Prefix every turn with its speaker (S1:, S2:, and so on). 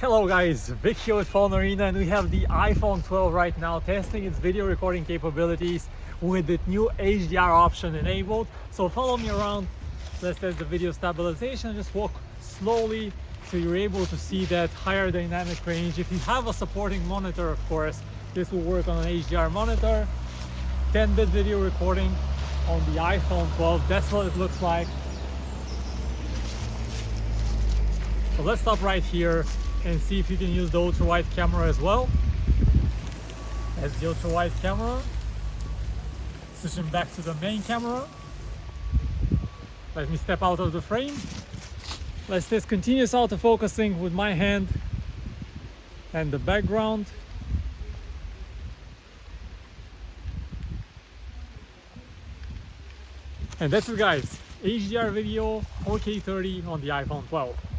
S1: Hello guys, Vic here with PhoneArena, and we have the iPhone 12 right now testing its video recording capabilities with the new HDR option enabled. So follow me around, let's test the video stabilization, just walk slowly so you're able to see that higher dynamic range. If you have a supporting monitor, of course, this will work on an HDR monitor. 10-bit video recording on the iPhone 12, that's what it looks like. So let's stop right here and see if you can use the ultra-wide camera as well. That's the ultra-wide camera. Switching back to the main camera. Let me step out of the frame. Let's test continuous autofocusing with my hand and the background. And that's it guys, HDR video 4K 30 on the iPhone 12.